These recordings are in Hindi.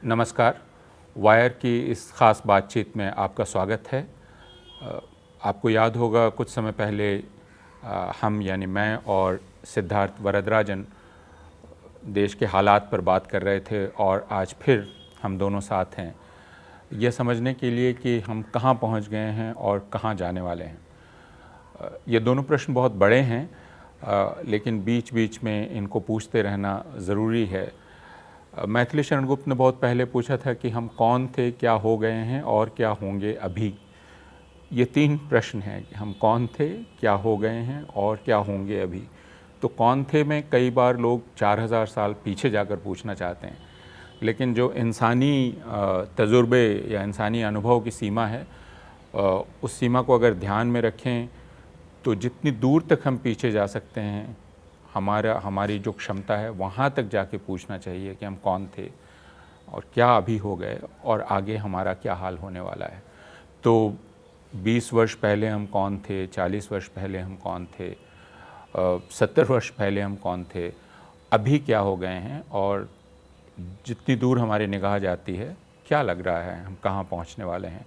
नमस्कार। वायर की इस ख़ास बातचीत में आपका स्वागत है। आपको याद होगा कुछ समय पहले हम यानी मैं और सिद्धार्थ वरदराजन देश के हालात पर बात कर रहे थे और आज फिर हम दोनों साथ हैं यह समझने के लिए कि हम कहाँ पहुँच गए हैं और कहाँ जाने वाले हैं। ये दोनों प्रश्न बहुत बड़े हैं, लेकिन बीच बीच में इनको पूछते रहना ज़रूरी है। मैथिली शरण गुप्त ने बहुत पहले पूछा था कि हम कौन थे, क्या हो गए हैं और क्या होंगे अभी। ये तीन प्रश्न हैं कि हम कौन थे, क्या हो गए हैं और क्या होंगे अभी। तो कौन थे में कई बार लोग 4000 साल पीछे जाकर पूछना चाहते हैं, लेकिन जो इंसानी तजुर्बे या इंसानी अनुभव की सीमा है, उस सीमा को अगर ध्यान में रखें तो जितनी दूर तक हम पीछे जा सकते हैं, हमारी जो क्षमता है वहाँ तक जाके पूछना चाहिए कि हम कौन थे और क्या अभी हो गए और आगे हमारा क्या हाल होने वाला है। तो 20 वर्ष पहले हम कौन थे, 40 वर्ष पहले हम कौन थे, 70 वर्ष पहले हम कौन थे, अभी क्या हो गए हैं और जितनी दूर हमारी निगाह जाती है क्या लग रहा है हम कहाँ पहुँचने वाले हैं।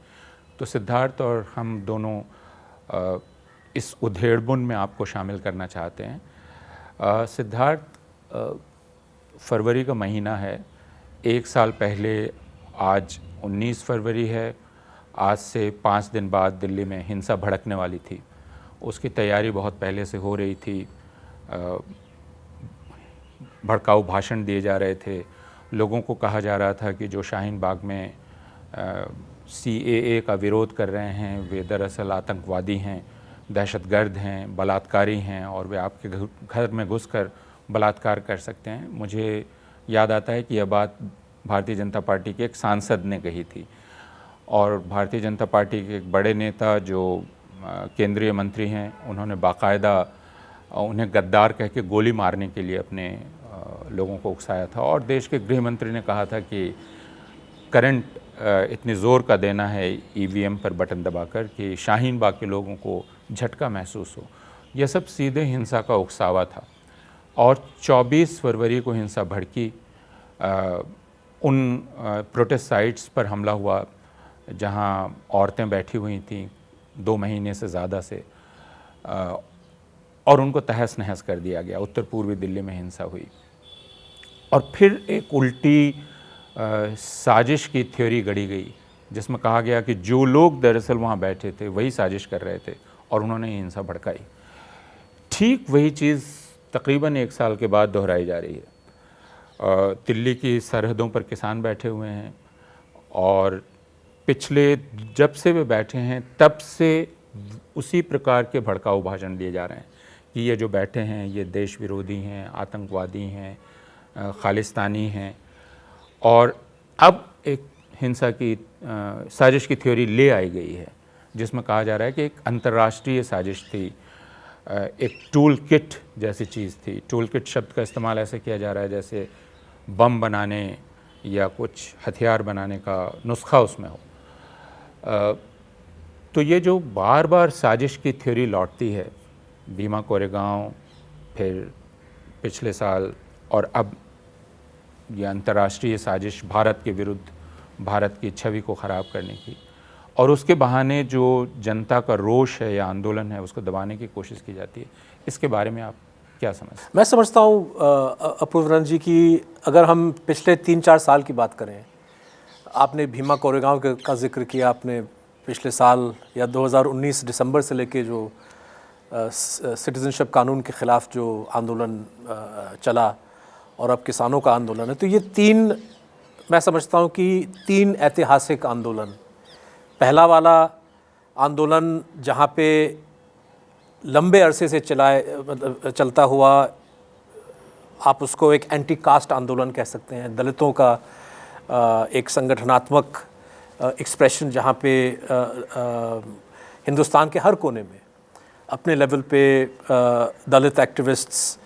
तो सिद्धार्थ और हम दोनों इस उधेड़बुन में आपको शामिल करना चाहते हैं। सिद्धार्थ, फरवरी का महीना है। एक साल पहले आज 19 फरवरी है। आज से 5 दिन बाद दिल्ली में हिंसा भड़कने वाली थी। उसकी तैयारी बहुत पहले से हो रही थी। भड़काऊ भाषण दिए जा रहे थे। लोगों को कहा जा रहा था कि जो शाहीन बाग में CAA का विरोध कर रहे हैं वे दरअसल आतंकवादी हैं, दहशतगर्द हैं, बलात्कारी हैं और वे आपके घर में घुसकर बलात्कार कर सकते हैं। मुझे याद आता है कि यह बात भारतीय जनता पार्टी के एक सांसद ने कही थी और भारतीय जनता पार्टी के एक बड़े नेता जो केंद्रीय मंत्री हैं, उन्होंने बाकायदा उन्हें गद्दार कह के गोली मारने के लिए अपने लोगों को उकसाया था। और देश के गृह मंत्री ने कहा था कि करंट इतनी ज़ोर का देना है EVM पर बटन दबाकर कि शाहीन बाग के लोगों को झटका महसूस हो। यह सब सीधे हिंसा का उकसावा था। और 24 फरवरी को हिंसा भड़की। उन प्रोटेस्ट साइट्स पर हमला हुआ जहां औरतें बैठी हुई थीं 2 महीने से ज़्यादा से, और उनको तहस नहस कर दिया गया। उत्तर पूर्वी दिल्ली में हिंसा हुई और फिर एक उल्टी साजिश की थ्योरी गढ़ी गई जिसमें कहा गया कि जो लोग दरअसल वहाँ बैठे थे वही साजिश कर रहे थे और उन्होंने हिंसा भड़काई। ठीक वही चीज़ तकरीबन 1 साल के बाद दोहराई जा रही है। दिल्ली की सरहदों पर किसान बैठे हुए हैं और पिछले जब से वे बैठे हैं तब से उसी प्रकार के भड़काऊ भाषण दिए जा रहे हैं कि ये जो बैठे हैं ये देश विरोधी हैं, आतंकवादी हैं, खालिस्तानी हैं। और अब एक हिंसा की साजिश की थ्योरी ले आई गई है जिसमें कहा जा रहा है कि एक अंतर्राष्ट्रीय साजिश थी, एक टूल किट जैसी चीज़ थी। टूल किट शब्द का इस्तेमाल ऐसे किया जा रहा है जैसे बम बनाने या कुछ हथियार बनाने का नुस्खा उसमें हो। तो ये जो बार बार साजिश की थ्योरी लौटती है, भीमा कोरेगांव, फिर पिछले साल और अब ये अंतर्राष्ट्रीय साजिश भारत के विरुद्ध, भारत की छवि को ख़राब करने की, और उसके बहाने जो जनता का रोष है या आंदोलन है उसको दबाने की कोशिश की जाती है। इसके बारे में आप क्या समझते हैं? मैं समझता हूँ अपूर्व जी की अगर हम पिछले 3-4 साल की बात करें, आपने भीमा कोरेगांव का जिक्र किया, आपने पिछले साल या 2019 दिसंबर से लेके जो सिटीजनशिप कानून के ख़िलाफ़ जो आंदोलन चला और अब किसानों का आंदोलन है, तो ये मैं समझता हूँ कि 3 ऐतिहासिक आंदोलन। पहला वाला आंदोलन जहाँ पे लंबे अरसे से चलता हुआ, आप उसको एक एंटी कास्ट आंदोलन कह सकते हैं, दलितों का एक संगठनात्मक एक्सप्रेशन जहाँ पे हिंदुस्तान के हर कोने में अपने लेवल पे दलित एक्टिविस्ट्स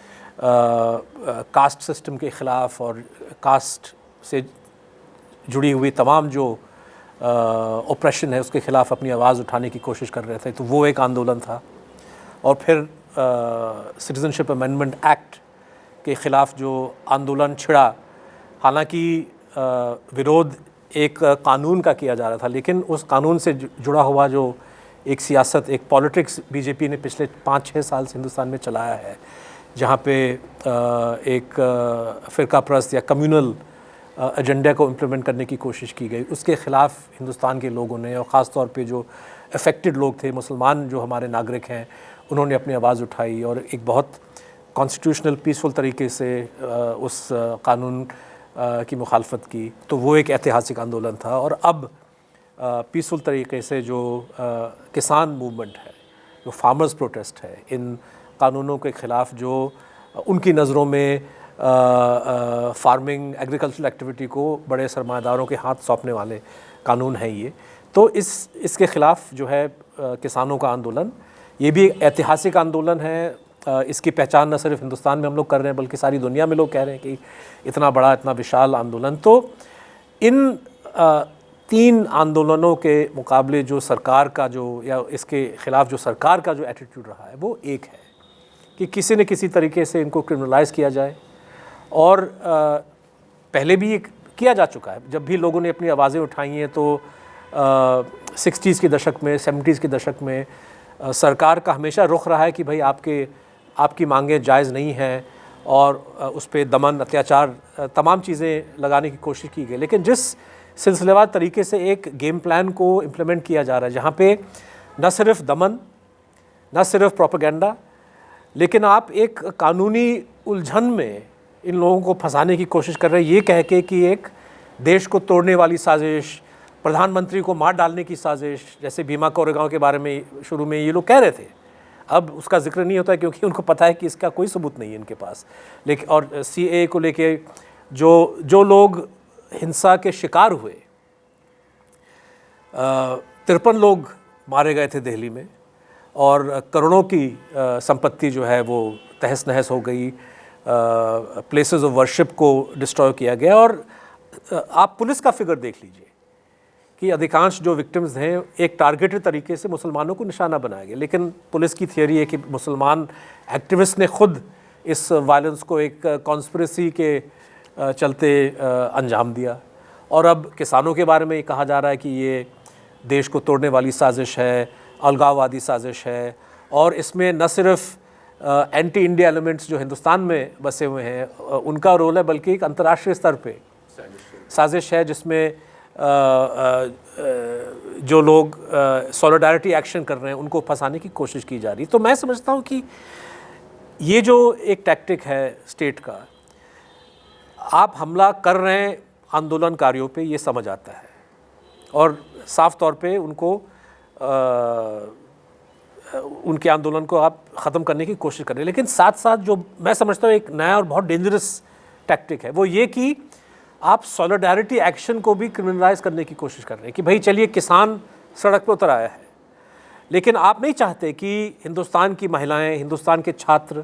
कास्ट सिस्टम के ख़िलाफ़ और कास्ट से जुड़ी हुई तमाम जो ऑपरेशन है उसके ख़िलाफ़ अपनी आवाज़ उठाने की कोशिश कर रहे थे। तो वो एक आंदोलन था। और फिर सिटीज़नशिप अमेंडमेंट एक्ट के ख़िलाफ़ जो आंदोलन छिड़ा, हालांकि विरोध एक कानून का किया जा रहा था, लेकिन उस कानून से जुड़ा हुआ जो एक सियासत, एक पॉलिटिक्स बीजेपी ने पिछले 5-6 साल से हिंदुस्तान में चलाया है, जहाँ पे एक फ़िरका परस्त या कम्युनल एजेंडा को इम्प्लीमेंट करने की कोशिश की गई, उसके ख़िलाफ़ हिंदुस्तान के लोगों ने, और ख़ास तौर पे जो अफेक्टेड लोग थे, मुसलमान जो हमारे नागरिक हैं, उन्होंने अपनी आवाज़ उठाई और एक बहुत कॉन्स्टिट्यूशनल पीसफुल तरीके से उस कानून की मुखालफत की। तो वो एक ऐतिहासिक आंदोलन था। और अब पीसफुल तरीके से जो किसान मूवमेंट है, जो फार्मर्स प्रोटेस्ट है, इन कानूनों के ख़िलाफ़ जो उनकी नज़रों में फार्मिंग एग्रीकल्चरल एक्टिविटी को बड़े सरमायादारों के हाथ सौंपने वाले कानून हैं ये, तो इसके ख़िलाफ़ जो है किसानों का आंदोलन, ये भी एक ऐतिहासिक आंदोलन है। इसकी पहचान न सिर्फ हिंदुस्तान में हम लोग कर रहे हैं, बल्कि सारी दुनिया में लोग कह रहे हैं कि इतना बड़ा, इतना विशाल आंदोलन। तो इन 3 आंदोलनों के मुकाबले जो सरकार का जो, या इसके ख़िलाफ़ जो सरकार का जो एटीट्यूड रहा है, वो एक है कि किसी न किसी तरीके से इनको क्रिमिनलाइज़ किया जाए। और पहले भी ये किया जा चुका है, जब भी लोगों ने अपनी आवाज़ें उठाई हैं, तो 60s के दशक में, 70s के दशक में सरकार का हमेशा रुख रहा है कि भाई आपकी मांगें जायज़ नहीं हैं, और उस पर दमन, अत्याचार, तमाम चीज़ें लगाने की कोशिश की गई। लेकिन जिस सिलसिलेवार तरीके से एक गेम प्लान को इम्प्लीमेंट किया जा रहा है, जहाँ पे न सिर्फ दमन, न सिर्फ प्रोपेगेंडा, लेकिन आप एक कानूनी उलझन में इन लोगों को फंसाने की कोशिश कर रहे हैं, ये कह के कि एक देश को तोड़ने वाली साजिश, प्रधानमंत्री को मार डालने की साजिश, जैसे भीमा कोरेगांव के बारे में शुरू में ये लोग कह रहे थे। अब उसका जिक्र नहीं होता है क्योंकि उनको पता है कि इसका कोई सबूत नहीं है इनके पास। लेकिन और CAA को लेके जो लोग हिंसा के शिकार हुए, 53 लोग मारे गए थे दिल्ली में, और करोड़ों की संपत्ति जो है वो तहस नहस हो गई, प्लेसेस ऑफ वर्शिप को डिस्ट्रॉय किया गया। और आप पुलिस का फिगर देख लीजिए कि अधिकांश जो विक्टिम्स हैं, एक टारगेटेड तरीके से मुसलमानों को निशाना बनाया गया। लेकिन पुलिस की थियरी है कि मुसलमान एक्टिविस्ट ने खुद इस वायलेंस को एक कॉन्स्पिरेसी के चलते अंजाम दिया। और अब किसानों के बारे में कहा जा रहा है कि ये देश को तोड़ने वाली साजिश है, अलगाववादी साजिश है, और इसमें न सिर्फ एंटी इंडिया एलिमेंट्स जो हिंदुस्तान में बसे हुए हैं उनका रोल है, बल्कि एक अंतर्राष्ट्रीय स्तर पे साजिश है, जिसमें जो लोग सॉलिडारिटी एक्शन कर रहे हैं उनको फंसाने की कोशिश की जा रही। तो मैं समझता हूँ कि ये जो एक टैक्टिक है स्टेट का, आप हमला कर रहे हैं आंदोलनकारियों पे, ये समझ आता है, और साफ तौर पे उनके आंदोलन को आप ख़त्म करने की कोशिश कर रहे हैं। लेकिन साथ साथ जो मैं समझता हूँ एक नया और बहुत डेंजरस टैक्टिक है, वो ये कि आप सॉलिडारिटी एक्शन को भी क्रिमिनलाइज करने की कोशिश कर रहे हैं कि भाई चलिए किसान सड़क पर उतर आया है, लेकिन आप नहीं चाहते कि हिंदुस्तान की महिलाएं, हिंदुस्तान के छात्र,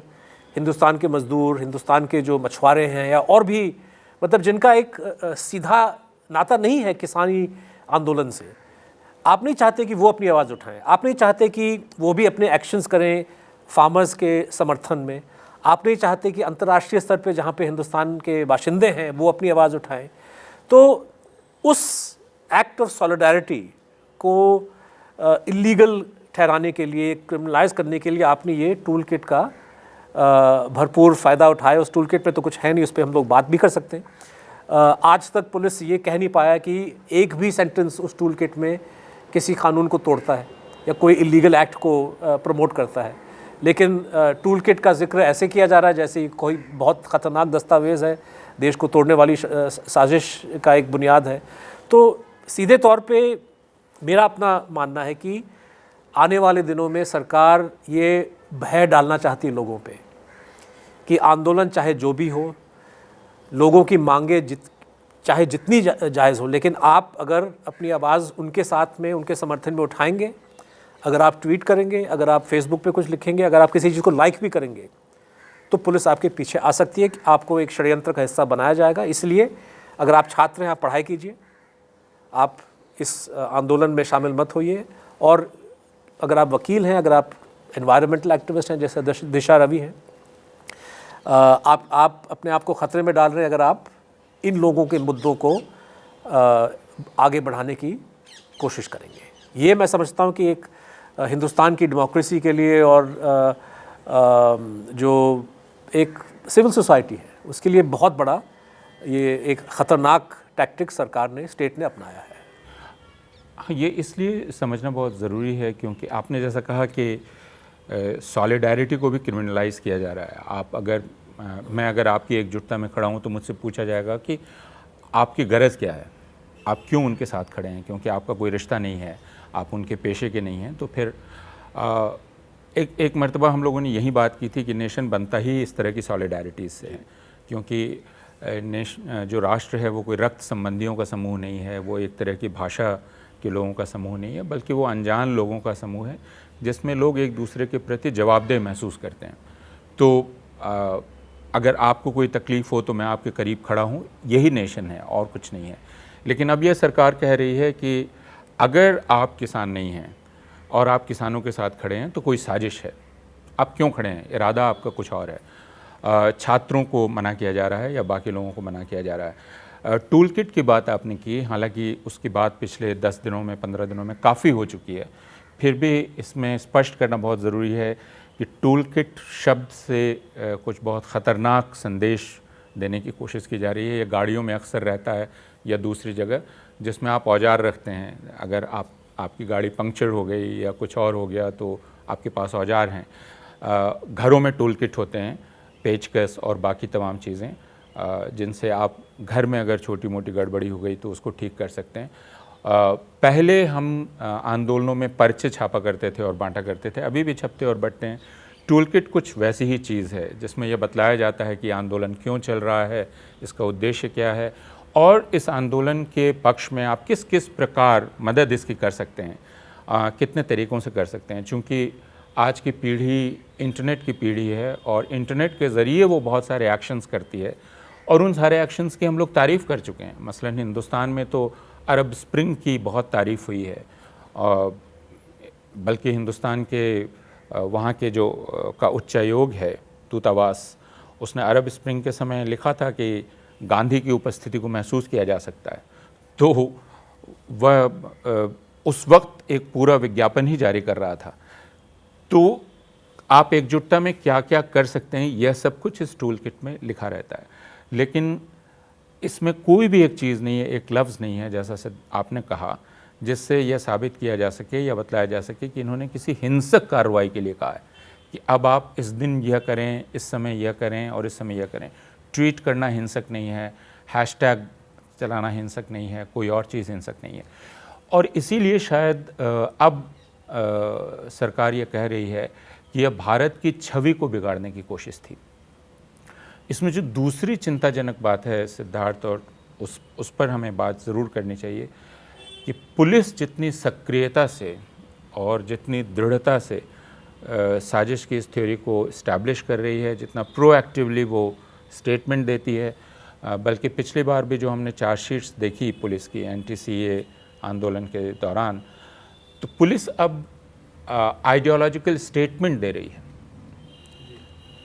हिंदुस्तान के मज़दूर, हिंदुस्तान के जो मछुआरे हैं, या और भी मतलब जिनका एक सीधा नाता नहीं है किसानी आंदोलन से, आप नहीं चाहते कि वो अपनी आवाज़ उठाएं। आप नहीं चाहते कि वो भी अपने एक्शंस करें फार्मर्स के समर्थन में। आप नहीं चाहते कि अंतर्राष्ट्रीय स्तर पे जहाँ पे हिंदुस्तान के बाशिंदे हैं वो अपनी आवाज़ उठाएं। तो उस एक्ट ऑफ सॉलिडारिटी को इलीगल ठहराने के लिए, क्रिमिनलाइज करने के लिए आपने ये टूल किट का भरपूर फ़ायदा उठाया। उस टूल किट पे तो कुछ है नहीं, उस पर हम लोग बात भी कर सकते हैं। आज तक पुलिस ये कह नहीं पाया कि एक भी सेंटेंस उस टूल किट में किसी कानून को तोड़ता है या कोई इलीगल एक्ट को प्रमोट करता है। लेकिन टूल किट का जिक्र ऐसे किया जा रहा है जैसे कोई बहुत ख़तरनाक दस्तावेज़ है, देश को तोड़ने वाली साजिश का एक बुनियाद है। तो सीधे तौर पे मेरा अपना मानना है कि आने वाले दिनों में सरकार ये भय डालना चाहती है लोगों पे कि आंदोलन चाहे जो भी हो, लोगों की मांगे चाहे जितनी जायज़ हो, लेकिन आप अगर अपनी आवाज़ उनके साथ में, उनके समर्थन में उठाएंगे, अगर आप ट्वीट करेंगे, अगर आप फेसबुक पे कुछ लिखेंगे, अगर आप किसी चीज़ को लाइक भी करेंगे, तो पुलिस आपके पीछे आ सकती है कि आपको एक षड्यंत्र का हिस्सा बनाया जाएगा। इसलिए अगर आप छात्र हैं, आप पढ़ाई कीजिए, आप इस आंदोलन में शामिल मत होइए। और अगर आप वकील हैं, अगर आप एनवायरमेंटल एक्टिविस्ट हैं जैसे दिशा रवि हैं, आप अपने आप को ख़तरे में डाल रहे हैं अगर आप इन लोगों के मुद्दों को आगे बढ़ाने की कोशिश करेंगे। ये मैं समझता हूँ कि एक हिंदुस्तान की डेमोक्रेसी के लिए और जो एक सिविल सोसाइटी है उसके लिए बहुत बड़ा ये एक ख़तरनाक टैक्टिक सरकार ने, स्टेट ने अपनाया है। हाँ, ये इसलिए समझना बहुत ज़रूरी है क्योंकि आपने जैसा कहा कि सॉलिडारिटी को भी क्रिमिनलाइज़ किया जा रहा है। आप अगर मैं अगर आपकी एकजुटता में खड़ा हूँ तो मुझसे पूछा जाएगा कि आपकी गरज क्या है, आप क्यों उनके साथ खड़े हैं, क्योंकि आपका कोई रिश्ता नहीं है, आप उनके पेशे के नहीं हैं। तो फिर एक मर्तबा हम लोगों ने यही बात की थी कि नेशन बनता ही इस तरह की सॉलिडारिटीज़ से है, क्योंकि जो राष्ट्र है वो कोई रक्त संबंधियों का समूह नहीं है, वो एक तरह की भाषा के लोगों का समूह नहीं है, बल्कि वो अनजान लोगों का समूह है जिसमें लोग एक दूसरे के प्रति जवाबदेह महसूस करते हैं। तो अगर आपको कोई तकलीफ़ हो तो मैं आपके करीब खड़ा हूँ, यही नेशन है और कुछ नहीं है। लेकिन अब यह सरकार कह रही है कि अगर आप किसान नहीं हैं और आप किसानों के साथ खड़े हैं तो कोई साजिश है। आप क्यों खड़े हैं, इरादा आपका कुछ और है। छात्रों को मना किया जा रहा है या बाकी लोगों को मना किया जा रहा है। टूल किट की बात आपने की, हालांकि उसकी बात पिछले 10 दिनों में 15 दिनों में काफ़ी हो चुकी है, फिर भी इसमें स्पष्ट करना बहुत ज़रूरी है कि टूल किट शब्द से कुछ बहुत ख़तरनाक संदेश देने की कोशिश की जा रही है। ये गाड़ियों में अक्सर रहता है या दूसरी जगह जिसमें आप औजार रखते हैं। अगर आपकी गाड़ी पंक्चर हो गई या कुछ और हो गया तो आपके पास औजार हैं। घरों में टूल किट होते हैं, पेचकस और बाकी तमाम चीज़ें जिनसे आप घर में अगर छोटी मोटी गड़बड़ी हो गई तो उसको ठीक कर सकते हैं। पहले हम आंदोलनों में पर्चे छापा करते थे और बांटा करते थे, अभी भी छपते और बंटते हैं। टूल किट कुछ वैसी ही चीज़ है जिसमें यह बतलाया जाता है कि आंदोलन क्यों चल रहा है, इसका उद्देश्य क्या है और इस आंदोलन के पक्ष में आप किस किस प्रकार मदद इसकी कर सकते हैं, कितने तरीक़ों से कर सकते हैं। चूँकि आज की पीढ़ी इंटरनेट की पीढ़ी है और इंटरनेट के ज़रिए वो बहुत सारे एक्शंस करती है और उन सारे एक्शंस की हम लोग तारीफ़ कर चुके हैं। मसलन हिंदुस्तान में तो अरब स्प्रिंग की बहुत तारीफ़ हुई है, बल्कि हिंदुस्तान के वहाँ के जो का उच्चायोग है दूतावास, उसने अरब स्प्रिंग के समय लिखा था कि गांधी की उपस्थिति को महसूस किया जा सकता है। तो वह उस वक्त एक पूरा विज्ञापन ही जारी कर रहा था। तो आप एकजुटता में क्या क्या कर सकते हैं, यह सब कुछ इस टूल किट में लिखा रहता है। लेकिन इसमें कोई भी एक चीज़ नहीं है, एक लफ्ज़ नहीं है, जैसा से आपने कहा, जिससे यह साबित किया जा सके या बतलाया जा सके कि इन्होंने किसी हिंसक कार्रवाई के लिए कहा है कि अब आप इस दिन यह करें, इस समय यह करें और इस समय यह करें। ट्वीट करना हिंसक नहीं है, हैशटैग चलाना हिंसक नहीं है, कोई और चीज़ हिंसक नहीं है। और इसीलिए शायद अब सरकार ये कह रही है कि यह भारत की छवि को बिगाड़ने की कोशिश थी। इसमें जो दूसरी चिंताजनक बात है सिद्धार्थ, और उस पर हमें बात ज़रूर करनी चाहिए कि पुलिस जितनी सक्रियता से और जितनी दृढ़ता से साजिश की इस थ्योरी को इस्टेब्लिश कर रही है, जितना प्रोएक्टिवली वो स्टेटमेंट देती है, बल्कि पिछली बार भी जो हमने चार्जशीट्स देखी पुलिस की एंटी-सीए आंदोलन के दौरान, तो पुलिस अब आइडियोलॉजिकल स्टेटमेंट दे रही है।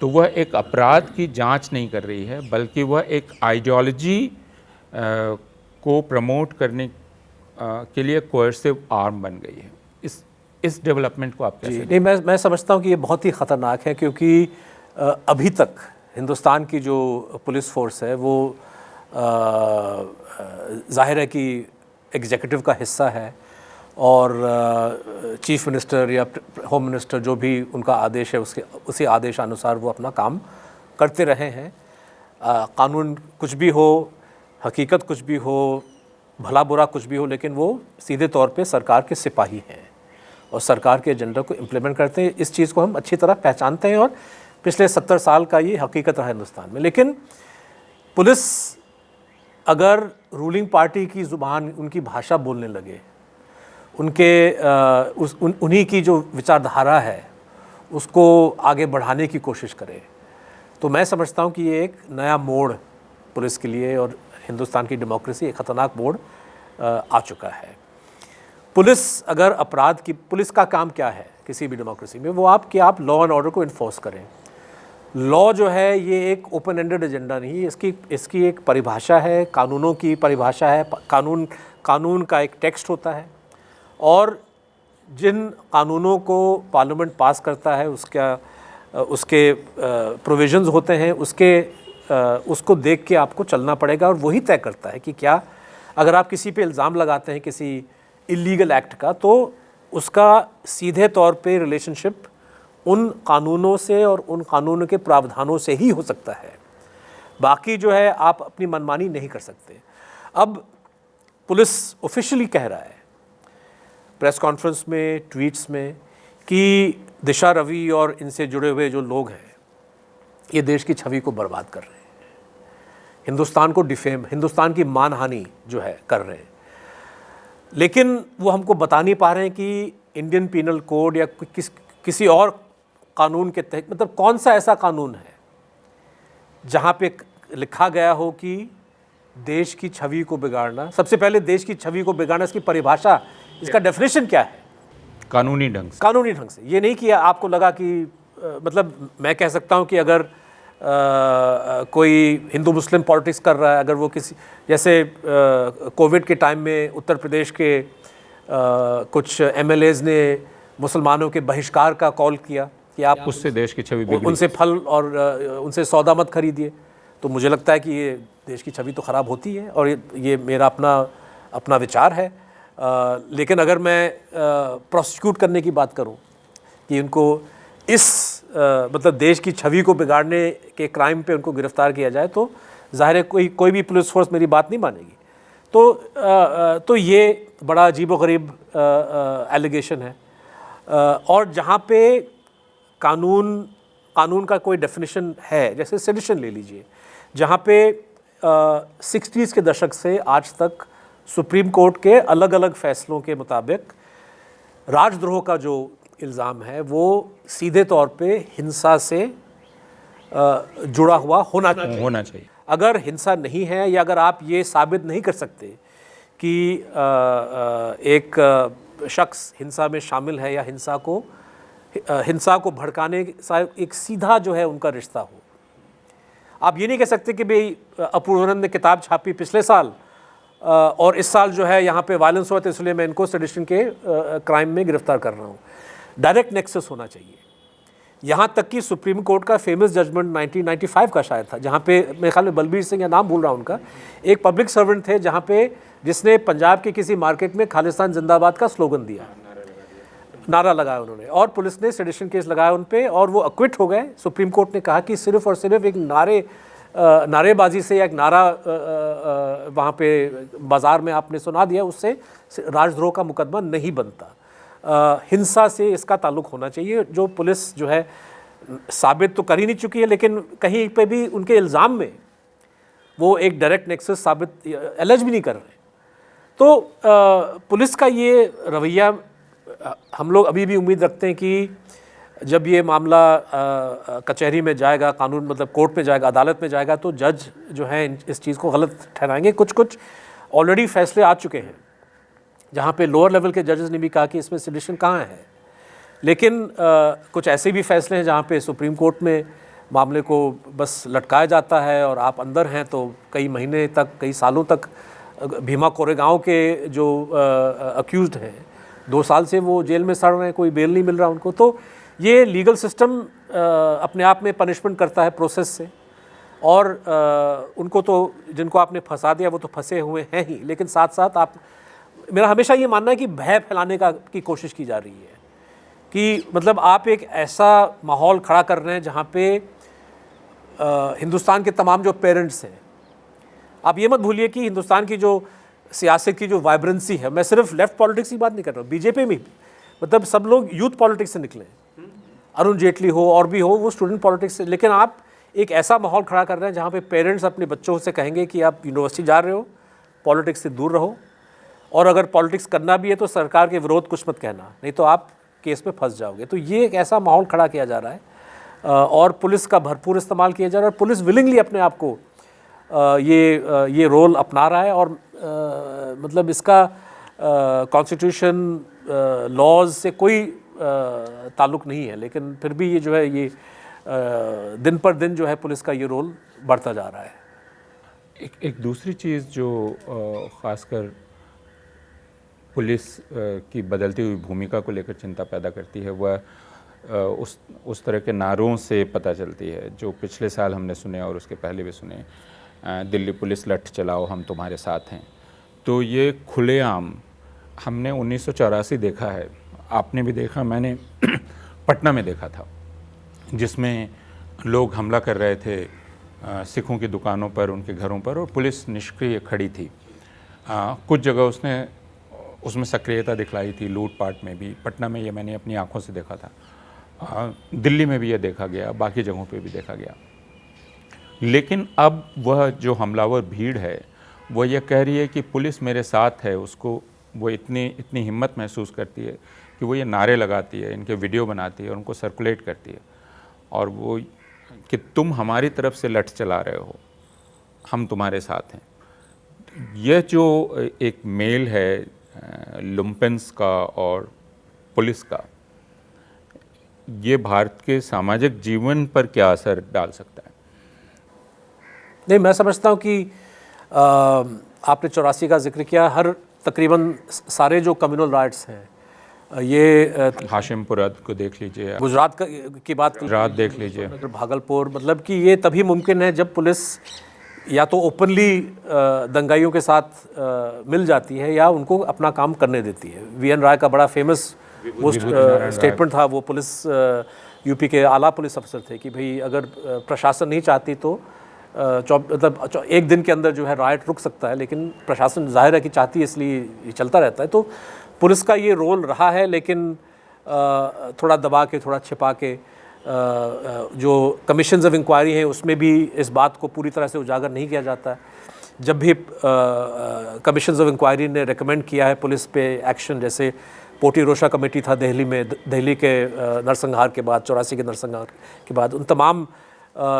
तो वह एक अपराध की जांच नहीं कर रही है, बल्कि वह एक आइडियोलॉजी को प्रमोट करने के लिए कोएर्सिव आर्म बन गई है। इस डेवलपमेंट को आप कैसे? नहीं, मैं समझता हूँ कि ये बहुत ही ख़तरनाक है, क्योंकि अभी तक हिंदुस्तान की जो पुलिस फोर्स है वो जाहिर है कि एग्जीक्यूटिव का हिस्सा है और चीफ मिनिस्टर या होम मिनिस्टर जो भी उनका आदेश है उसी आदेशानुसार वो अपना काम करते रहे हैं। कानून कुछ भी हो, हकीकत कुछ भी हो, भला बुरा कुछ भी हो, लेकिन वो सीधे तौर पे सरकार के सिपाही हैं और सरकार के एजेंडा को इम्प्लीमेंट करते हैं। इस चीज़ को हम अच्छी तरह पहचानते हैं और पिछले 70 साल का ये हकीकत रहा हिंदुस्तान में। लेकिन पुलिस अगर रूलिंग पार्टी की ज़ुबान, उनकी भाषा बोलने लगे, उन्हीं की जो विचारधारा है उसको आगे बढ़ाने की कोशिश करे, तो मैं समझता हूँ कि ये एक नया मोड़ पुलिस के लिए और हिंदुस्तान की डेमोक्रेसी एक ख़तरनाक मोड़ आ चुका है। पुलिस अगर पुलिस का काम क्या है किसी भी डेमोक्रेसी में, वो आप लॉ एंड ऑर्डर को इन्फोर्स करें। लॉ जो है ये एक ओपन एंडेड एजेंडा नहीं है, इसकी एक परिभाषा है, कानूनों की परिभाषा है, कानून का एक टेक्स्ट होता है, और जिन कानूनों को पार्लियामेंट पास करता है उसके प्रोविजंस होते हैं, उसको देख के आपको चलना पड़ेगा, और वही तय करता है कि क्या अगर आप किसी पे इल्ज़ाम लगाते हैं किसी इलीगल एक्ट का, तो उसका सीधे तौर पे रिलेशनशिप उन कानूनों से और उन कानूनों के प्रावधानों से ही हो सकता है। बाकी जो है आप अपनी मनमानी नहीं कर सकते। अब पुलिस ऑफिशियली कह रहा है प्रेस कॉन्फ्रेंस में, ट्वीट्स में, कि दिशा रवि और इनसे जुड़े हुए जो लोग हैं ये देश की छवि को बर्बाद कर रहे हैं, हिंदुस्तान को डिफेम, हिंदुस्तान की मानहानि जो है कर रहे हैं। लेकिन वो हमको बता नहीं पा रहे हैं कि इंडियन पीनल कोड या किसी और कानून के तहत, मतलब कौन सा ऐसा कानून है जहाँ पे लिखा गया हो कि देश की छवि को बिगाड़ना, सबसे पहले देश की छवि को बिगाड़ना, इसकी परिभाषा, इसका डेफिनेशन क्या है कानूनी ढंग से। ये नहीं कि आपको लगा कि मतलब मैं कह सकता हूँ कि अगर कोई हिंदू मुस्लिम पॉलिटिक्स कर रहा है, अगर वो किसी जैसे कोविड के टाइम में उत्तर प्रदेश के कुछ एमएलएज ने मुसलमानों के बहिष्कार का कॉल किया कि आप उससे देश की छवि बिगड़ी, उनसे फल और उनसे सौदा मत खरीदिए, तो मुझे लगता है कि ये देश की छवि तो ख़राब होती है, और ये मेरा अपना विचार है। लेकिन अगर मैं प्रोसिक्यूट करने की बात करूं कि उनको मतलब देश की छवि को बिगाड़ने के क्राइम पे उनको गिरफ्तार किया जाए, तो ज़ाहिर है कोई भी पुलिस फोर्स मेरी बात नहीं मानेगी। तो ये बड़ा अजीबोगरीब एलिगेशन है। और जहाँ पे कानून का कोई डेफिनेशन है, जैसे सेडिशन ले लीजिए, जहाँ पे 60s के दशक से आज तक सुप्रीम कोर्ट के अलग अलग फैसलों के मुताबिक राजद्रोह का जो इल्ज़ाम है वो सीधे तौर पे हिंसा से जुड़ा हुआ होना चाहिए। अगर हिंसा नहीं है, या अगर आप ये साबित नहीं कर सकते कि एक शख्स हिंसा में शामिल है या हिंसा को भड़काने का एक सीधा जो है उनका रिश्ता हो, आप ये नहीं कह सकते कि भाई अपूर्व ने किताब छापी पिछले साल और इस साल जो है यहाँ पे वायलेंस हुआ, तो इसलिए मैं इनको सेडिशन के क्राइम में गिरफ्तार कर रहा हूँ। डायरेक्ट नेक्सस होना चाहिए। यहाँ तक कि सुप्रीम कोर्ट का फेमस जजमेंट 1995 का शायद था, जहाँ पे मेरे ख्याल में बलबीर सिंह, या नाम भूल रहा हूँ उनका, एक पब्लिक सर्वेंट थे जहाँ पे जिसने पंजाब के किसी मार्केट में खालिस्तान जिंदाबाद का स्लोगन दिया, नारा लगाया उन्होंने, और पुलिस ने सेडिशन केस लगाया उन पर, और वो अक्विट हो गए। सुप्रीम कोर्ट ने कहा कि सिर्फ और सिर्फ एक नारेबाजी से या एक नारा वहाँ पे बाज़ार में आपने सुना दिया, उससे राजद्रोह का मुकदमा नहीं बनता। हिंसा से इसका ताल्लुक़ होना चाहिए, जो पुलिस जो है साबित तो कर ही नहीं चुकी है, लेकिन कहीं पे भी उनके इल्ज़ाम में वो एक डायरेक्ट नेक्सस साबित एलेज भी नहीं कर रहे। तो पुलिस का ये रवैया, हम लोग अभी भी उम्मीद रखते हैं कि जब ये मामला कचहरी में जाएगा, कानून मतलब कोर्ट में जाएगा, अदालत में जाएगा, तो जज जो है इस चीज़ को गलत ठहराएंगे। कुछ ऑलरेडी फैसले आ चुके हैं जहाँ पे लोअर लेवल के जजेस ने भी कहा कि इसमें सेडिशन कहाँ है, लेकिन कुछ ऐसे भी फैसले हैं जहाँ पे सुप्रीम कोर्ट में मामले को बस लटकाया जाता है, और आप अंदर हैं तो कई महीने तक, कई सालों तक भीमा कोरेगांव के जो अक्यूज्ड हैं 2 साल से वो जेल में सड़ रहे हैं, कोई बेल नहीं मिल रहा उनको। तो ये लीगल सिस्टम अपने आप में पनिशमेंट करता है प्रोसेस से, और उनको तो जिनको आपने फंसा दिया वो तो फंसे हुए हैं ही, लेकिन साथ साथ मेरा हमेशा ये मानना है कि भय फैलाने की कोशिश की जा रही है, कि मतलब आप एक ऐसा माहौल खड़ा कर रहे हैं जहाँ पे हिंदुस्तान के तमाम जो पेरेंट्स हैं, आप ये मत भूलिए कि हिंदुस्तान की जो सियासत की जो वाइब्रेंसी है, मैं सिर्फ लेफ्ट पॉलिटिक्स की बात नहीं कर रहा हूँ, बीजेपी में मतलब सब लोग यूथ पॉलिटिक्स से निकले, अरुण जेटली हो और भी हो, वो स्टूडेंट पॉलिटिक्स से, लेकिन आप एक ऐसा माहौल खड़ा कर रहे हैं जहाँ पे पेरेंट्स अपने बच्चों से कहेंगे कि आप यूनिवर्सिटी जा रहे हो, पॉलिटिक्स से दूर रहो, और अगर पॉलिटिक्स करना भी है तो सरकार के विरोध कुछ मत कहना, नहीं तो आप केस में फंस जाओगे। तो ये एक ऐसा माहौल खड़ा किया जा रहा है, और पुलिस का भरपूर इस्तेमाल किया जा रहा है, और पुलिस विलिंगली अपने आप को ये रोल अपना रहा है, और मतलब इसका कॉन्स्टिट्यूशन लॉज से कोई ताल्लुक़ नहीं है, लेकिन फिर भी ये जो है ये दिन पर दिन जो है पुलिस का ये रोल बढ़ता जा रहा है। एक दूसरी चीज़ जो ख़ासकर पुलिस की बदलती हुई भूमिका को लेकर चिंता पैदा करती है वह उस तरह के नारों से पता चलती है जो पिछले साल हमने सुने और उसके पहले भी सुने, दिल्ली पुलिस लठ चलाओ हम तुम्हारे साथ हैं। तो ये खुलेआम हमने 1984 देखा है, आपने भी देखा, मैंने पटना में देखा था, जिसमें लोग हमला कर रहे थे सिखों की दुकानों पर, उनके घरों पर, और पुलिस निष्क्रिय खड़ी थी। कुछ जगह उसमें सक्रियता दिखलाई थी, लूटपाट में भी। पटना में ये मैंने अपनी आंखों से देखा था, दिल्ली में भी ये देखा गया, बाकी जगहों पे भी देखा गया। लेकिन अब वह जो हमलावर भीड़ है वह यह कह रही है कि पुलिस मेरे साथ है। उसको वो इतनी हिम्मत महसूस करती है कि वो ये नारे लगाती है, इनके वीडियो बनाती है और उनको सर्कुलेट करती है, और वो कि तुम हमारी तरफ से लठ चला रहे हो, हम तुम्हारे साथ हैं। यह जो एक मेल है लुम्पेंस का और पुलिस का, ये भारत के सामाजिक जीवन पर क्या असर डाल सकता है? नहीं, मैं समझता हूँ कि आपने 84 का जिक्र किया, हर तकरीबन सारे जो कम्युनल राइट्स हैं, ये हाशिमपुरा को देख लीजिए, गुजरात की बात गुजरात देख लीजिए, भागलपुर, मतलब कि ये तभी मुमकिन है जब पुलिस या तो ओपनली दंगाइयों के साथ मिल जाती है या उनको अपना काम करने देती है। वीएन राय का बड़ा फेमस वो स्टेटमेंट था, वो पुलिस यूपी के आला पुलिस अफसर थे, कि भाई अगर प्रशासन नहीं चाहती तो मतलब एक दिन के अंदर जो है राइट रुक सकता है, लेकिन प्रशासन जाहिर है कि चाहती है, इसलिए ये चलता रहता है। तो पुलिस का ये रोल रहा है, लेकिन थोड़ा दबा के, थोड़ा छिपा के। जो कमीशंस ऑफ इंक्वायरी हैं उसमें भी इस बात को पूरी तरह से उजागर नहीं किया जाता। जब भी कमीशंस ऑफ इंक्वायरी ने रेकमेंड किया है पुलिस पे एक्शन, जैसे पोटी रोशा कमेटी था दिल्ली में, दिल्ली के नरसंहार के बाद, 84 के नरसंहार के बाद, उन तमाम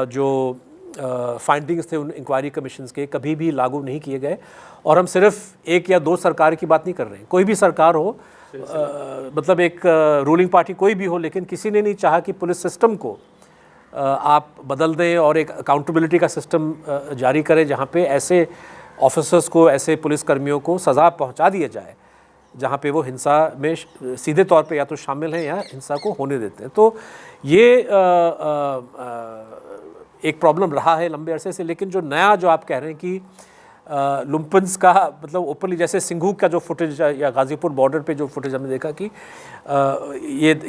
जो फाइंडिंग्स थे उन इंक्वायरी कमीशंस के कभी भी लागू नहीं किए गए। और हम सिर्फ एक या दो सरकार की बात नहीं कर रहे हैं, कोई भी सरकार हो, मतलब एक रूलिंग पार्टी कोई भी हो, लेकिन किसी ने नहीं चाहा कि पुलिस सिस्टम को आप बदल दें और एक अकाउंटेबिलिटी का सिस्टम जारी करें, जहाँ पे ऐसे ऑफिसर्स को, ऐसे पुलिसकर्मियों को सज़ा पहुँचा दिया जाए जहाँ पे वो हिंसा में सीधे तौर पे या तो शामिल हैं या हिंसा को होने देते हैं। तो ये एक प्रॉब्लम रहा है लंबे अरसे से। लेकिन जो नया जो आप कह रहे हैं कि लुम्पेंस का, मतलब ओपनली, जैसे सिंघू का जो फुटेज या गाज़ीपुर बॉर्डर पे जो फुटेज हमने देखा कि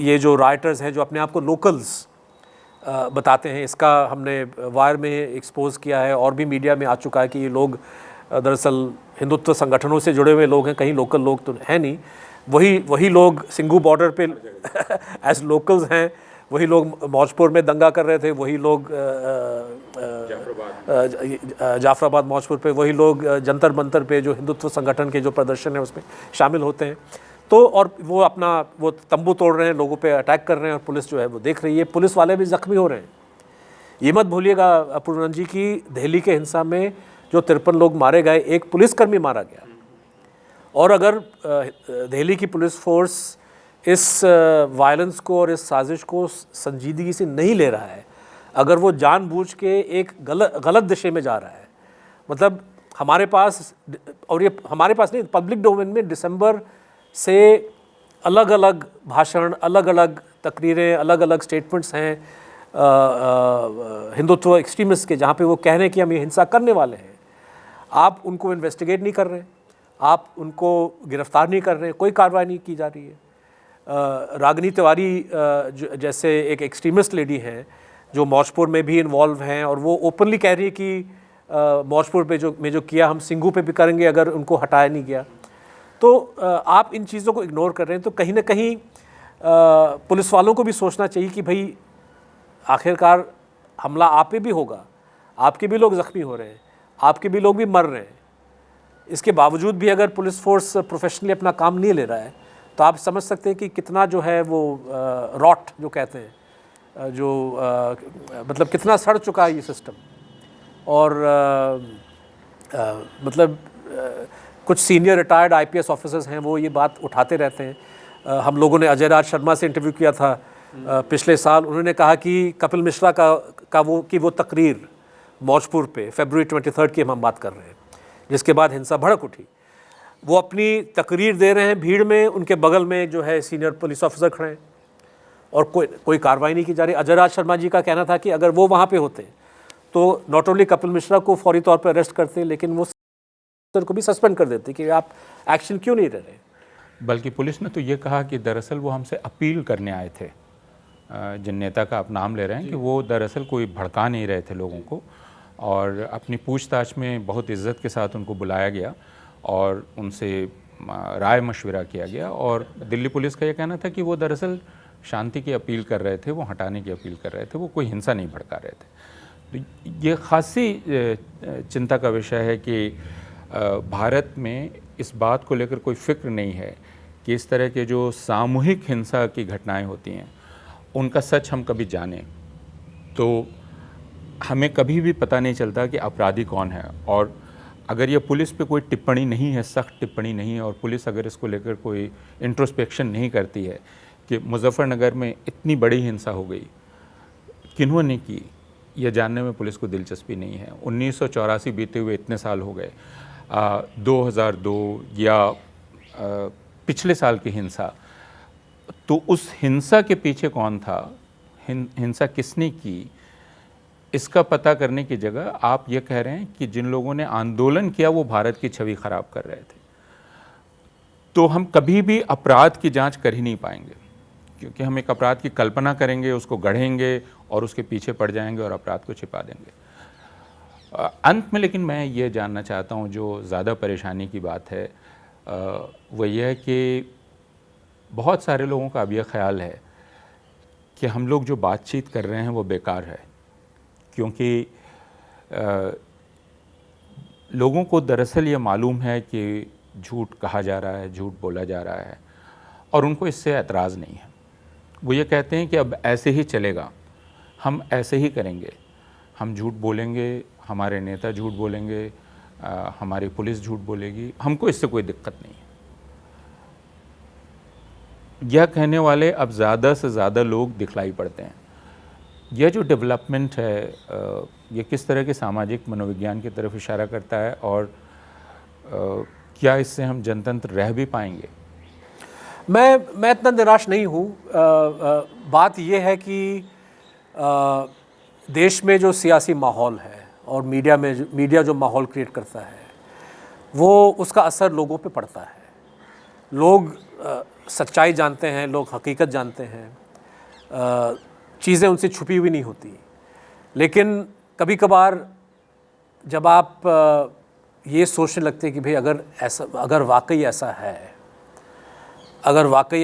ये जो राइटर्स हैं जो अपने आप को लोकल्स बताते हैं, इसका हमने वायर में एक्सपोज किया है और भी मीडिया में आ चुका है कि ये लोग दरअसल हिंदुत्व संगठनों से जुड़े हुए लोग हैं, कहीं लोकल लोग तो हैं नहीं। वही लोग सिंघू बॉर्डर पे एज लोकल्स हैं, वही लोग मौजपुर में दंगा कर रहे थे, वही लोग जाफराबाद मौजपुर पे, वही लोग जंतर मंतर पे जो हिंदुत्व संगठन के जो प्रदर्शन है उसमें शामिल होते हैं। तो और वो तंबू तोड़ रहे हैं, लोगों पे अटैक कर रहे हैं, और पुलिस जो है वो देख रही है। पुलिस वाले भी जख्मी हो रहे हैं। ये मत भूलिएगा अपूर्व जी की दिल्ली के हिंसा में जो 53 लोग मारे गए, एक पुलिसकर्मी मारा गया। और अगर दिल्ली की पुलिस फोर्स इस वायलेंस को और इस साजिश को संजीदगी से नहीं ले रहा है, अगर वो जानबूझ के एक गलत दिशा में जा रहा है, मतलब हमारे पास, और ये हमारे पास नहीं, पब्लिक डोमेन में दिसंबर से अलग अलग भाषण, अलग अलग तकरीरें, अलग अलग स्टेटमेंट्स हैं हिंदुत्व एक्सट्रीमिस्ट के, जहाँ पे वो कह रहे हैं कि हम ये हिंसा करने वाले हैं। आप उनको इन्वेस्टिगेट नहीं कर रहे, आप उनको गिरफ्तार नहीं कर रहे, कोई कार्रवाई नहीं की जा रही है। रागनी तिवारी जैसे एक एक्सट्रीमिस्ट लेडी हैं जो मौजपुर में भी इन्वॉल्व हैं, और वो ओपनली कह रही है कि मौजपुर पे जो किया हम सिंघू पे भी करेंगे अगर उनको हटाया नहीं गया। तो आप इन चीज़ों को इग्नोर कर रहे हैं। तो कहीं ना कहीं पुलिस वालों को भी सोचना चाहिए कि भाई आखिरकार हमला आप पे भी होगा, आपके भी लोग ज़ख्मी हो रहे हैं, आपके भी लोग भी मर रहे हैं। इसके बावजूद भी अगर पुलिस फोर्स प्रोफेशनली अपना काम नहीं ले रहा है, तो आप समझ सकते हैं कि कितना जो है वो रॉट जो कहते हैं, मतलब कितना सड़ चुका है ये सिस्टम। और मतलब कुछ सीनियर रिटायर्ड आईपीएस ऑफिसर्स हैं, वो ये बात उठाते रहते हैं। हम लोगों ने अजय राज शर्मा से इंटरव्यू किया था, पिछले साल उन्होंने कहा कि कपिल मिश्रा का वो तकरीर मौजपुर पे फरवरी 23 की हम बात कर रहे हैं, जिसके बाद हिंसा भड़क उठी। वो अपनी तकरीर दे रहे हैं भीड़ में, उनके बगल में जो है सीनियर पुलिस ऑफिसर खड़े हैं और कोई कार्रवाई नहीं की जा रही। अजय राज शर्मा जी का कहना था कि अगर वो वहाँ पे होते तो नॉट ओनली कपिल मिश्रा को फौरी तौर पर अरेस्ट करते, लेकिन वो को भी सस्पेंड कर देते कि आप एक्शन क्यों नहीं ले रहे। बल्कि पुलिस ने तो ये कहा कि दरअसल वो हमसे अपील करने आए थे, जिन नेता का आप नाम ले रहे हैं, कि वो दरअसल कोई भड़का नहीं रहे थे लोगों को, और अपनी पूछताछ में बहुत इज्जत के साथ उनको बुलाया गया और उनसे राय मशविरा किया गया। और दिल्ली पुलिस का ये कहना था कि वो दरअसल शांति की अपील कर रहे थे, वो हटाने की अपील कर रहे थे, वो कोई हिंसा नहीं भड़का रहे थे। तो ये खासी चिंता का विषय है कि भारत में इस बात को लेकर कोई फिक्र नहीं है कि इस तरह के जो सामूहिक हिंसा की घटनाएं होती हैं उनका सच हम कभी जानें तो हमें कभी भी पता नहीं चलता कि अपराधी कौन है। और अगर ये पुलिस पे कोई टिप्पणी नहीं है, सख्त टिप्पणी नहीं है, और पुलिस अगर इसको लेकर कोई इंट्रोस्पेक्शन नहीं करती है कि मुजफ्फरनगर में इतनी बड़ी हिंसा हो गई, किन्होंने की, यह जानने में पुलिस को दिलचस्पी नहीं है। 1984 बीते हुए इतने साल हो गए, 2002 या पिछले साल की हिंसा, तो उस हिंसा के पीछे कौन था, हिंसा किसने की, इसका पता करने की जगह आप ये कह रहे हैं कि जिन लोगों ने आंदोलन किया वो भारत की छवि खराब कर रहे थे। तो हम कभी भी अपराध की जांच कर ही नहीं पाएंगे, क्योंकि हम एक अपराध की कल्पना करेंगे, उसको गढ़ेंगे और उसके पीछे पड़ जाएंगे और अपराध को छिपा देंगे। अंत में लेकिन मैं ये जानना चाहता हूँ, जो ज़्यादा परेशानी की बात है वो ये है कि बहुत सारे लोगों का अब यह ख्याल है कि हम लोग जो बातचीत कर रहे हैं वो बेकार है, क्योंकि लोगों को दरअसल ये मालूम है कि झूठ कहा जा रहा है, झूठ बोला जा रहा है, और उनको इससे एतराज़ नहीं है। वो ये कहते हैं कि अब ऐसे ही चलेगा, हम ऐसे ही करेंगे, हम झूठ बोलेंगे, हमारे नेता झूठ बोलेंगे, हमारी पुलिस झूठ बोलेगी, हमको इससे कोई दिक्कत नहीं है। यह कहने वाले अब ज़्यादा से ज़्यादा लोग दिखलाई पड़ते हैं। यह जो डेवलपमेंट है ये किस तरह के सामाजिक मनोविज्ञान की तरफ इशारा करता है, और क्या इससे हम जनतंत्र रह भी पाएंगे? मैं इतना निराश नहीं हूँ। बात यह है कि देश में जो सियासी माहौल है और मीडिया जो माहौल क्रिएट करता है, वो उसका असर लोगों पे पड़ता है। लोग सच्चाई जानते हैं, लोग हकीकत जानते हैं, चीज़ें उनसे छुपी हुई नहीं होती। लेकिन कभी कभार जब आप ये सोचने लगते हैं कि भाई अगर वाकई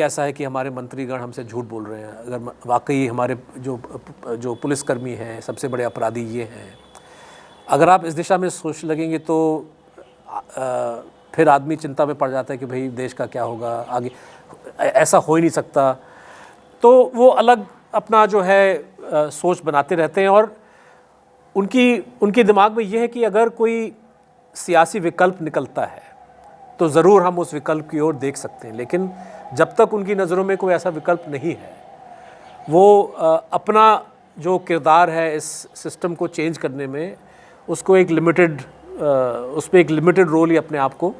ऐसा है कि हमारे मंत्रीगण हमसे झूठ बोल रहे हैं, अगर वाकई हमारे जो पुलिसकर्मी हैं सबसे बड़े अपराधी ये हैं, अगर आप इस दिशा में सोच लगेंगे तो फिर आदमी चिंता में पड़ जाता है कि भाई देश का क्या होगा आगे, ऐसा हो ही नहीं सकता। तो वो अलग अपना जो है सोच बनाते रहते हैं, और उनके दिमाग में ये है कि अगर कोई सियासी विकल्प निकलता है तो ज़रूर हम उस विकल्प की ओर देख सकते हैं। लेकिन जब तक उनकी नज़रों में कोई ऐसा विकल्प नहीं है, वो अपना जो किरदार है इस सिस्टम को चेंज करने में, उसको उसमें एक लिमिटेड रोल ही अपने आप को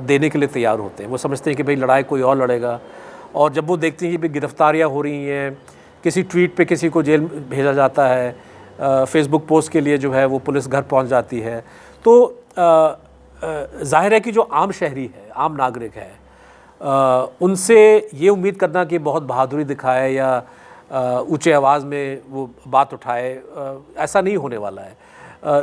देने के लिए तैयार होते हैं। वो समझते हैं कि भाई लड़ाई कोई और लड़ेगा, और जब वो देखते हैं कि भाई गिरफ्तारियाँ हो रही हैं, किसी ट्वीट पे किसी को जेल भेजा जाता है, फेसबुक पोस्ट के लिए जो है वो पुलिस घर पहुंच जाती है, तो जाहिर है कि जो आम शहरी है, आम नागरिक है, उनसे ये उम्मीद करना कि बहुत बहादुरी दिखाए या ऊंचे आवाज़ में वो बात उठाए, ऐसा नहीं होने वाला है।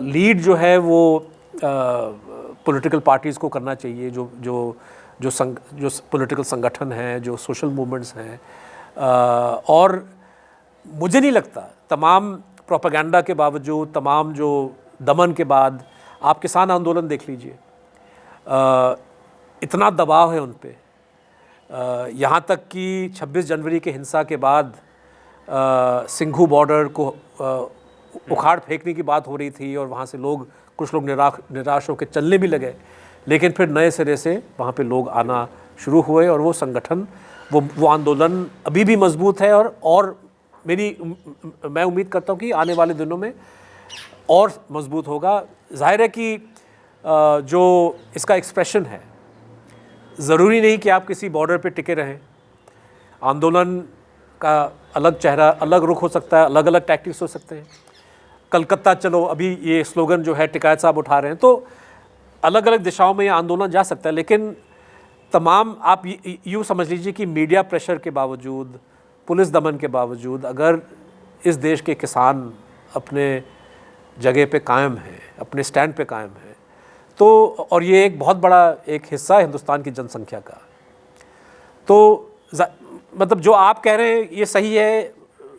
लीड जो है वो पॉलिटिकल पार्टीज़ को करना चाहिए, जो पॉलिटिकल संगठन हैं, जो सोशल मूवमेंट्स हैं। और मुझे नहीं लगता, तमाम प्रोपेगेंडा के बावजूद, तमाम जो दमन के बाद, आप किसान आंदोलन देख लीजिए, इतना दबाव है उन पे, यहाँ तक कि 26 जनवरी के हिंसा के बाद सिंघू बॉर्डर को उखाड़ फेंकने की बात हो रही थी, और वहाँ से कुछ लोग निराश होकर चलने भी लगे। लेकिन फिर नए सिरे से वहाँ पे लोग आना शुरू हुए, और वो संगठन वो आंदोलन अभी भी मजबूत है और मैं उम्मीद करता हूँ कि आने वाले दिनों में और मजबूत होगा। जाहिर है कि जो इसका एक्सप्रेशन है, ज़रूरी नहीं कि आप किसी बॉर्डर पे टिके रहें। आंदोलन का अलग चेहरा, अलग रुख हो सकता है, अलग अलग टैक्टिक्स हो सकते हैं। कलकत्ता चलो, अभी ये स्लोगन जो है टिकायत साहब उठा रहे हैं, तो अलग अलग दिशाओं में ये आंदोलन जा सकता है। लेकिन तमाम आप यूँ समझ लीजिए कि मीडिया प्रेशर के बावजूद, पुलिस दमन के बावजूद, अगर इस देश के किसान अपने जगह पे कायम हैं, अपने स्टैंड पे कायम हैं, तो और ये एक बहुत बड़ा एक हिस्सा है हिंदुस्तान की जनसंख्या का, तो मतलब जो आप कह रहे हैं ये सही है।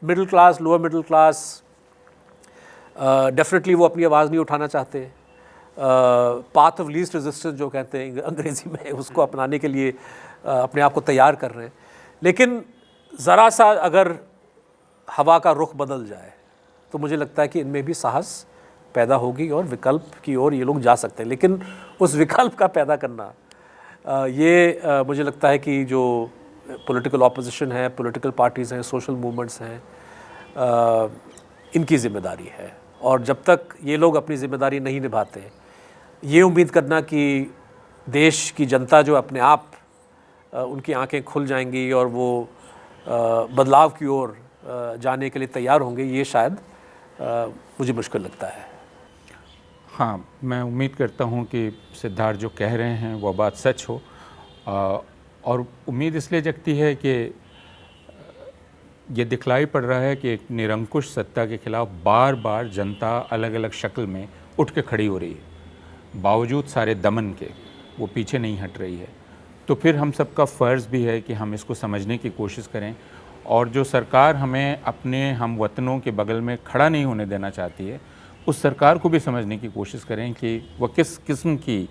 Middle class, lower middle class definitely वो अपनी आवाज़ नहीं उठाना चाहते। पाथ ऑफ लीस्ट रेजिस्टेंस जो कहते हैं अंग्रेज़ी में, उसको अपनाने के लिए अपने आप को तैयार कर रहे हैं। लेकिन ज़रा सा अगर हवा का रुख बदल जाए तो मुझे लगता है कि इनमें भी साहस पैदा होगी और विकल्प की ओर ये लोग जा सकते हैं। लेकिन उस विकल्प का पैदा करना मुझे लगता है कि जो पॉलिटिकल ऑपोजिशन है, पॉलिटिकल पार्टीज़ हैं, सोशल मूवमेंट्स हैं, इनकी ज़िम्मेदारी है। और जब तक ये लोग अपनी ज़िम्मेदारी नहीं निभाते, ये उम्मीद करना कि देश की जनता जो अपने आप उनकी आंखें खुल जाएंगी और वो बदलाव की ओर जाने के लिए तैयार होंगे, ये शायद मुझे मुश्किल लगता है। हाँ, मैं उम्मीद करता हूँ कि सिद्धार्थ जो कह रहे हैं वो बात सच हो, और उम्मीद इसलिए जगती है कि ये दिखलाई पड़ रहा है कि एक निरंकुश सत्ता के खिलाफ बार बार जनता अलग अलग शक्ल में उठ के खड़ी हो रही है। बावजूद सारे दमन के वो पीछे नहीं हट रही है। तो फिर हम सबका फ़र्ज़ भी है कि हम इसको समझने की कोशिश करें, और जो सरकार हमें अपने हम वतनों के बगल में खड़ा नहीं होने देना चाहती है, उस सरकार को भी समझने की कोशिश करें कि वह किस किस्म की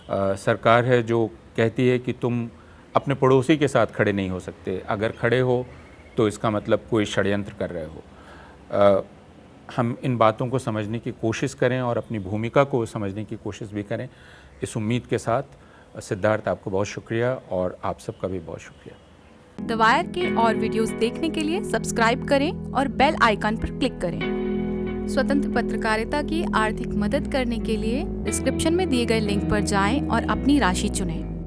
सरकार है जो कहती है कि तुम अपने पड़ोसी के साथ खड़े नहीं हो सकते। अगर खड़े हो तो इसका मतलब कोई षड्यंत्र कर रहे हो। हम इन बातों को समझने की कोशिश करें और अपनी भूमिका को समझने की कोशिश भी करें। इस उम्मीद के साथ सिद्धार्थ, आपको बहुत शुक्रिया, और आप सबका भी बहुत शुक्रिया। द वायर के और वीडियोस देखने के लिए सब्सक्राइब करें और बेल आइकन पर क्लिक करें। स्वतंत्र पत्रकारिता की आर्थिक मदद करने के लिए डिस्क्रिप्शन में दिए गए लिंक पर जाएं और अपनी राशि चुनें।